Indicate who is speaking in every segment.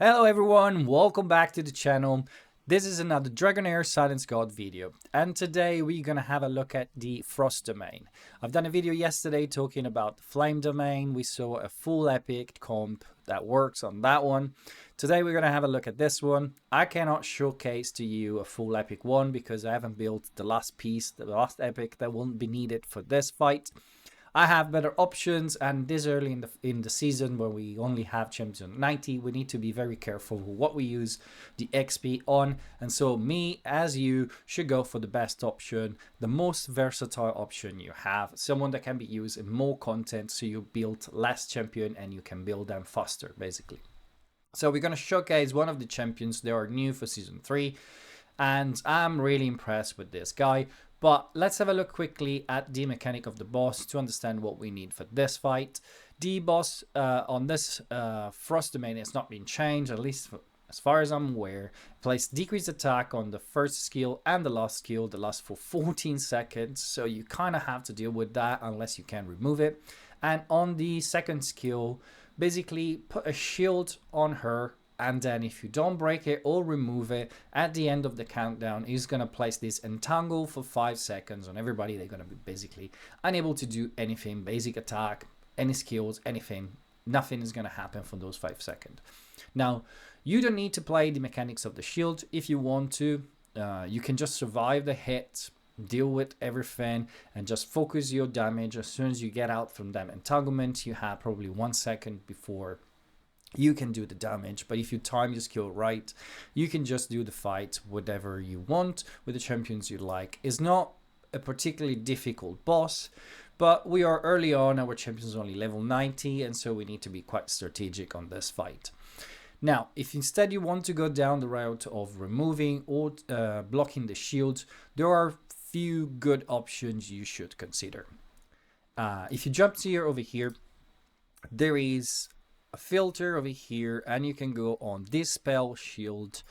Speaker 1: Hello everyone, welcome back to the channel. This is another Dragonheir Silence God video, and today we're gonna have a look at the Frost domain. I've done a video yesterday talking about the Flame domain. We saw a full epic comp that works on that one. Today we're gonna have a look at this one. I cannot showcase to you a full epic one because I haven't built the last piece, the last epic that won't be needed for this fight. I have better options, and this early in the season where we only have champion 90, we need to be very careful with what we use the XP on. And so me as you should go for the best option, the most versatile option you have, someone that can be used in more content so you build less champion and you can build them faster basically. So we're going to showcase one of the champions that are new for season 3, and I'm really impressed with this guy. But let's have a look quickly at the mechanic of the boss to understand what we need for this fight. The boss on this Frost domain has not been changed, at least as far as I'm aware. Place decreased attack on the first skill and the last skill that lasts for 14 seconds. So you kind of have to deal with that unless you can remove it. And on the second skill, basically put a shield on her, and then if you don't break it or remove it at the end of the countdown, he's going to place this entangle for 5 seconds on everybody. They're going to be basically unable to do anything, basic attack, any skills, anything. Nothing is going to happen for those 5 seconds. Now, you don't need to play the mechanics of the shield if you want to. You can just survive the hit, deal with everything, and just focus your damage. As soon as you get out from that entanglement, you have probably 1 second before you can do the damage. But if you time your skill right, you can just do the fight whatever you want with the champions you like. It's not a particularly difficult boss, but we are early on, our champions only level 90, and so we need to be quite strategic on this fight. Now, if instead you want to go down the route of removing or blocking the shield, there are few good options you should consider. If you jump here over here, there is a filter over here, and you can go on Dispel Shield,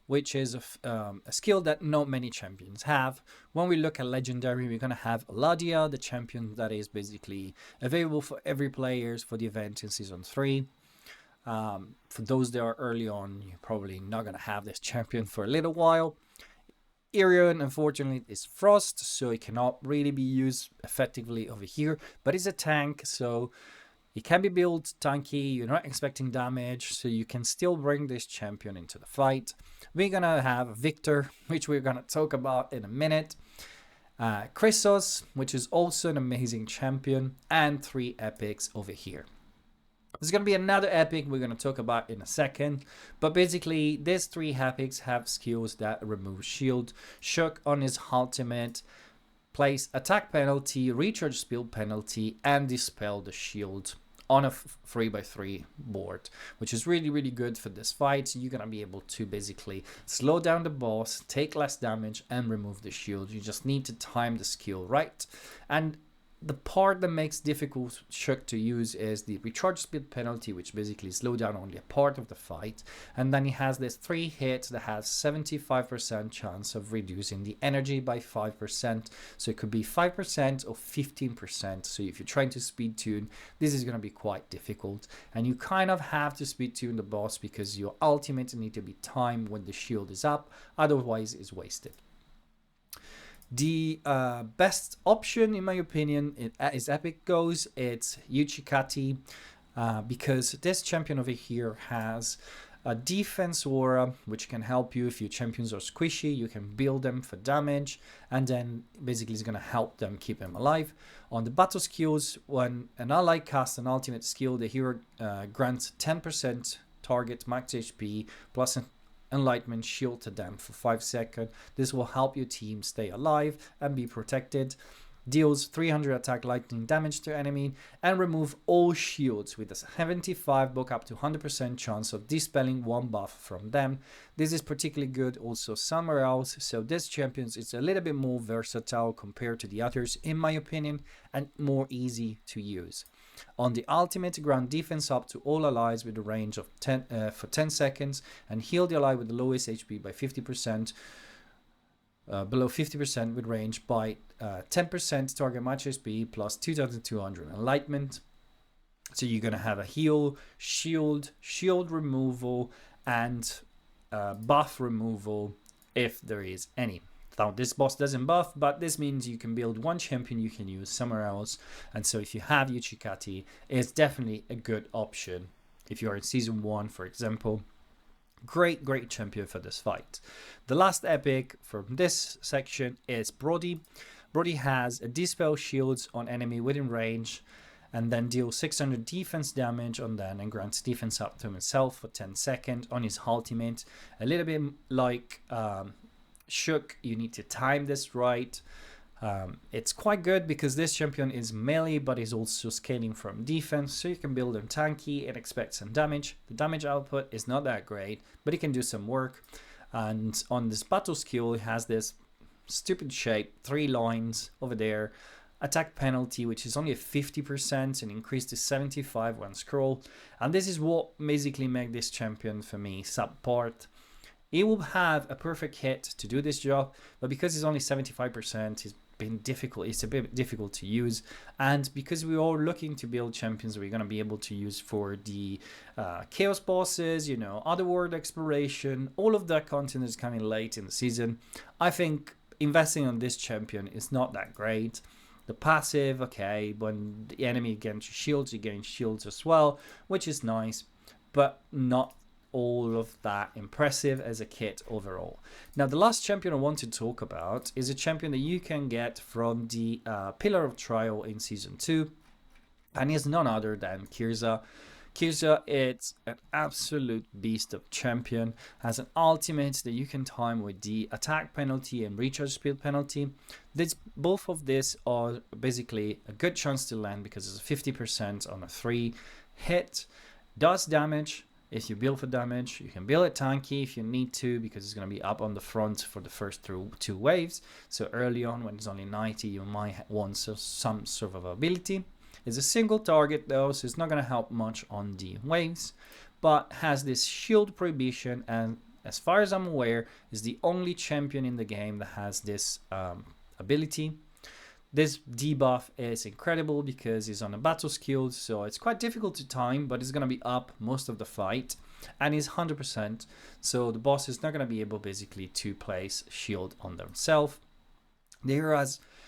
Speaker 1: which is a skill that not many champions have. When we look at Legendary, we're going to have Ladia, the champion that is basically available for every player for the event in Season 3. For those that are early on, you're probably not going to have this champion for a little while. Irion, unfortunately, is Frost, so it cannot really be used effectively over here, but it's a tank, so it can be built tanky. You're not expecting damage, so you can still bring this champion into the fight. We're gonna have Victor, which we're gonna talk about in a minute. Chrysos, which is also an amazing champion, and 3 epics over here. There's going to be another epic we're going to talk about in a second, but basically these 3 epics have skills that remove shield, shock on his ultimate, place attack penalty, recharge spell penalty, and dispel the shield on a 3x3 board, which is really good for this fight. So you're going to be able to basically slow down the boss, take less damage, and remove the shield. You just need to time the skill right. And the part that makes difficult shock to use is the recharge speed penalty, which basically slows down only a part of the fight. And then he has this 3 hits that has 75% chance of reducing the energy by 5%. So it could be 5% or 15%. So if you're trying to speed tune, this is going to be quite difficult. And you kind of have to speed tune the boss because your ultimate need to be timed when the shield is up. Otherwise, it's wasted. The best option, in my opinion, as Epic goes, it's Uchikati, because this champion over here has a defense aura, which can help you if your champions are squishy. You can build them for damage, and then basically it's going to help them keep them alive. On the battle skills, when an ally casts an ultimate skill, the hero grants 10% target max HP plus an Enlightenment shield to them for 5 seconds. This will help your team stay alive and be protected. Deals 300 attack lightning damage to enemy, and remove all shields with a 75 book up to 100% chance of dispelling 1 buff from them. This is particularly good also somewhere else, so this champion is a little bit more versatile compared to the others in my opinion, and more easy to use. On the ultimate, grant defense up to all allies with a range of 10 for 10 seconds, and heal the ally with the lowest HP by 50%. Below 50% with range by 10% target match HP plus 2200 enlightenment. So you're going to have a heal, shield removal, and buff removal if there is any. Now this boss doesn't buff, but this means you can build one champion you can use somewhere else. And so if you have Uchikati, it's definitely a good option. If you're in season 1, for example, great champion for this fight. The last epic from this section is Brody. Brody has a dispel shields on enemy within range, and then deals 600 defense damage on them and grants defense up to himself for 10 seconds on his ultimate. A little bit like Shook, you need to time this right. It's quite good because this champion is melee but is also scaling from defense, so you can build him tanky and expect some damage. The damage output is not that great, but he can do some work. And on this battle skill, he has this stupid shape, 3 lines over there. Attack penalty, which is only a 50% and increased to 75 when scroll. And this is what basically makes this champion for me subpart. He will have a perfect hit to do this job, but because it's only 75%, it's been difficult. It's a bit difficult to use, and because we're all looking to build champions we're going to be able to use for the chaos bosses, you know, other world exploration, all of that content is coming late in the season. I think investing on this champion is not that great. The passive, okay, when the enemy gains shields, you gain shields as well, which is nice, but not all of that impressive as a kit overall. Now, the last champion I want to talk about is a champion that you can get from the Pillar of Trial in Season 2, and is none other than Kirza. Kirza is an absolute beast of champion, has an ultimate that you can time with the attack penalty and recharge speed penalty. Both of these are basically a good chance to land because it's 50% on a 3 hit, does damage. If you build for damage, you can build it tanky if you need to, because it's going to be up on the front for the first 2 waves. So early on, when it's only 90, you might want some sort of ability. It's a single target though, so it's not going to help much on the waves, but has this shield prohibition, and as far as I'm aware, is the only champion in the game that has this ability. This debuff is incredible because it's on a battle skill, so it's quite difficult to time, but it's going to be up most of the fight, and is 100%, so the boss is not going to be able basically to place shield on themselves. The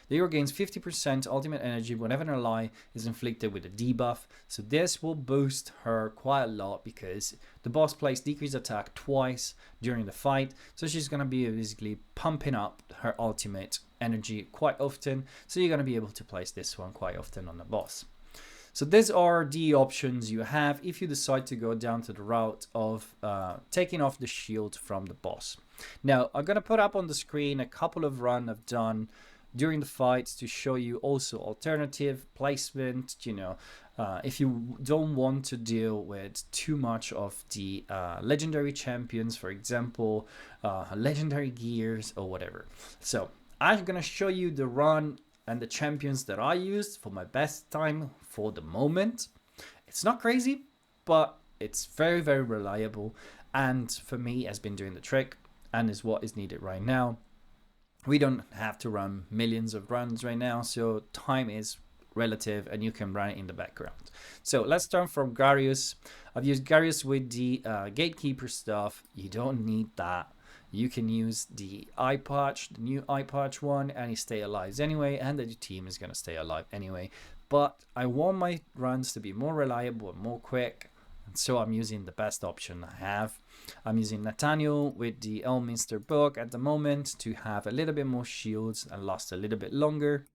Speaker 1: hero gains 50% ultimate energy whenever an ally is inflicted with a debuff, so this will boost her quite a lot because the boss plays decreased attack twice during the fight, so she's going to be basically pumping up her ultimate energy quite often, so you're going to be able to place this one quite often on the boss. So these are the options you have if you decide to go down to the route of taking off the shield from the boss. Now, I'm going to put up on the screen a couple of runs I've done during the fights to show you also alternative placement, you know, if you don't want to deal with too much of the legendary champions, for example, legendary gears or whatever. So I'm going to show you the run and the champions that I used for my best time for the moment. It's not crazy, but it's very, very reliable, and for me has been doing the trick and is what is needed right now. We don't have to run millions of runs right now, so time is relative and you can run it in the background. So let's start from Garius. I've used Garius with the gatekeeper stuff. You don't need that. You can use the eye patch, the new eye patch one, and you stay alive anyway, and the team is going to stay alive anyway. But I want my runs to be more reliable and more quick, and so I'm using the best option I have. I'm using Nathaniel with the Elminster book at the moment to have a little bit more shields and last a little bit longer.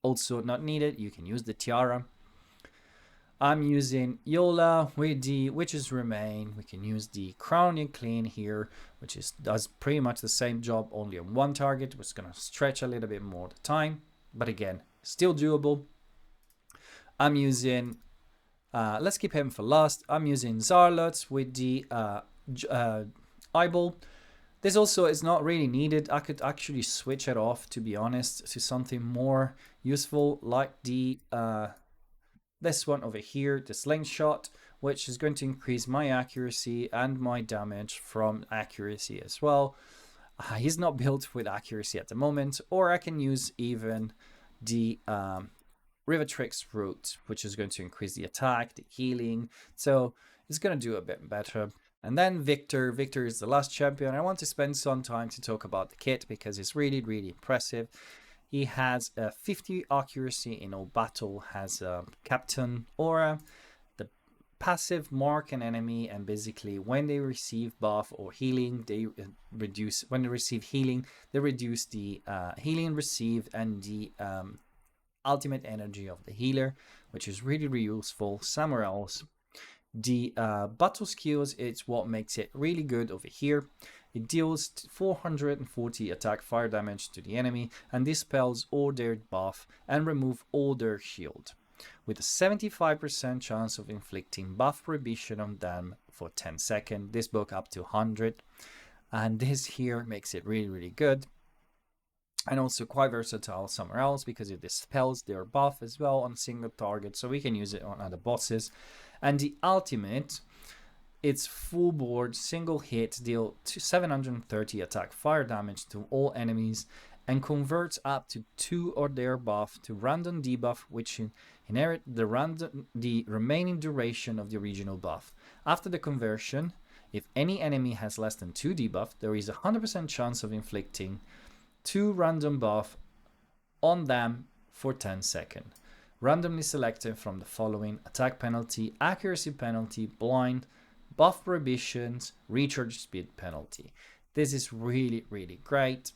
Speaker 1: Also not needed, you can use the tiara. I'm using Yola with the Witch's Remain. We can use the Crown and Clean here, which does pretty much the same job, only on one target, which is going to stretch a little bit more the time, but again, still doable. I'm using, let's keep him for last. I'm using Zarlot with the eyeball. This also is not really needed. I could actually switch it off, to be honest, to something more useful like the this one over here, the slingshot, which is going to increase my accuracy and my damage from accuracy as well. He's not built with accuracy at the moment, or I can use even the Rivatrix route, which is going to increase the attack, the healing. So it's going to do a bit better. And then Victor. Victor is the last champion. I want to spend some time to talk about the kit because it's really, really impressive. He has a 50 accuracy in all battle, has a captain aura, the passive mark an enemy, and basically when they receive buff or healing, they reduce, when they receive healing, they reduce the healing received and the ultimate energy of the healer, which is really, really useful somewhere else. The battle skills, it's what makes it really good over here. It deals 440 attack fire damage to the enemy and dispels all their buff and remove all their shield, with a 75% chance of inflicting buff prohibition on them for 10 seconds. This book up to 100, and this here makes it really, really good. And also quite versatile somewhere else because it dispels their buff as well on single target, so we can use it on other bosses. And the ultimate, it's full board, single hit, deal 730 attack fire damage to all enemies and converts up to 2 or their buff to random debuff, which inherit the remaining duration of the original buff. After the conversion, if any enemy has less than 2 debuff, there is a 100% chance of inflicting 2 random buff on them for 10 seconds. Randomly selected from the following: attack penalty, accuracy penalty, blind, buff prohibitions, recharge speed penalty. This is really, really great.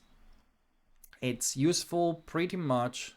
Speaker 1: It's useful pretty much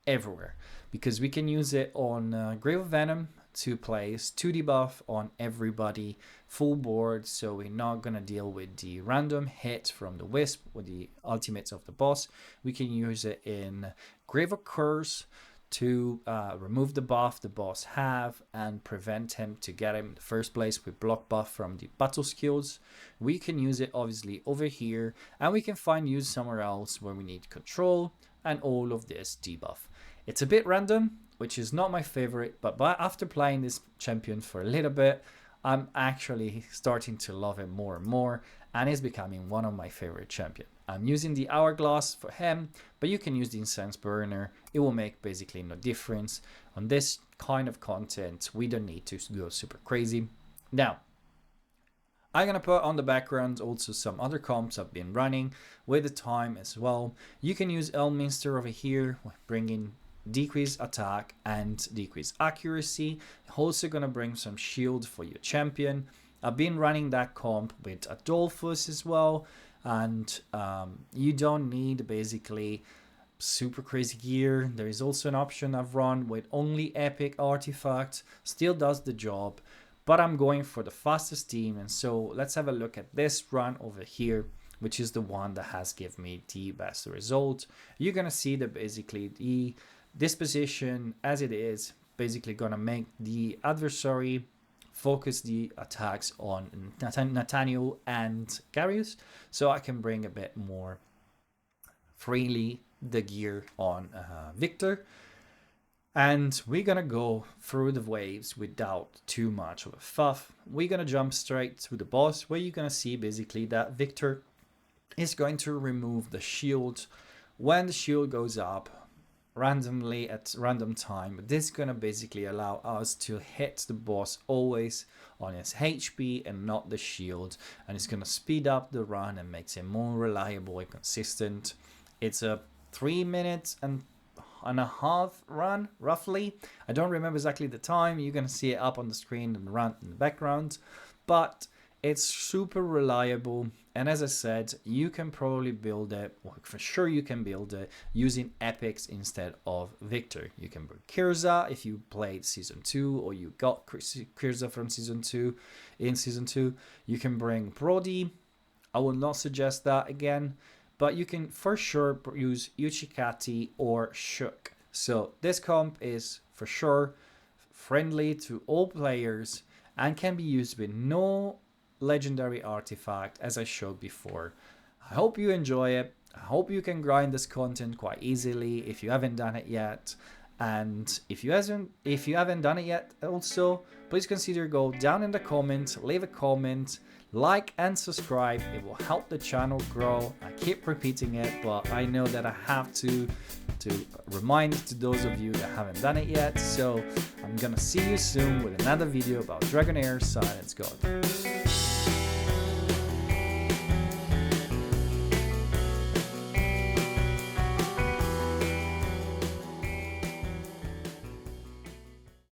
Speaker 1: everywhere because we can use it on Grave of Venom to place 2 debuff on everybody full board, so we're not gonna deal with the random hit from the Wisp or the ultimates of the boss. We can use it in Grave of Curse to remove the buff the boss have and prevent him to get him in the first place with block buff from the battle skills. We can use it obviously over here, and we can find use somewhere else where we need control and all of this debuff. It's a bit random, which is not my favorite, but after playing this champion for a little bit, I'm actually starting to love him more and more, and he's becoming one of my favorite champions. I'm using the Hourglass for him, but you can use the Incense Burner. It will make basically no difference. On this kind of content, we don't need to go super crazy. Now, I'm gonna put on the background also some other comps I've been running with the time as well. You can use Elminster over here, bringing decreased attack and decreased accuracy. Also gonna bring some shield for your champion. I've been running that comp with Adolphus as well, and you don't need basically super crazy gear. There is also an option I've run with only epic artifacts, still does the job, but I'm going for the fastest team. And so let's have a look at this run over here, which is the one that has given me the best result. You're gonna see that basically the disposition as it is basically gonna make the adversary focus the attacks on Nathaniel and Garius, so I can bring a bit more freely the gear on Victor. And we're gonna go through the waves without too much of a fuff. We're gonna jump straight to the boss, where you're gonna see basically that Victor is going to remove the shield when the shield goes up randomly at random time. But this is gonna basically allow us to hit the boss always on his HP and not the shield, and it's gonna speed up the run and makes it more reliable and consistent. It's a 3 minutes and a half run roughly. I don't remember exactly the time. You're gonna see it up on the screen and run in the background, but it's super reliable. And as I said, you can probably build it, or for sure you can build it using epics instead of Victor. You can bring Kirza if you played season 2 or you got Kirza from season 2 in season 2. You can bring Brody. I will not suggest that again, but you can for sure use Uchikati or Shook. So this comp is for sure friendly to all players and can be used with no legendary artifact, as I showed before. I hope you enjoy it. I hope you can grind this content quite easily if you haven't done it yet. And if you haven't done it yet also, please consider go down in the comments, leave a comment, Like and subscribe, it will help the channel grow. I keep repeating it, but I know that I have to remind to those of you that haven't done it yet. So I'm gonna see you soon with another video about Dragonheir Silence God.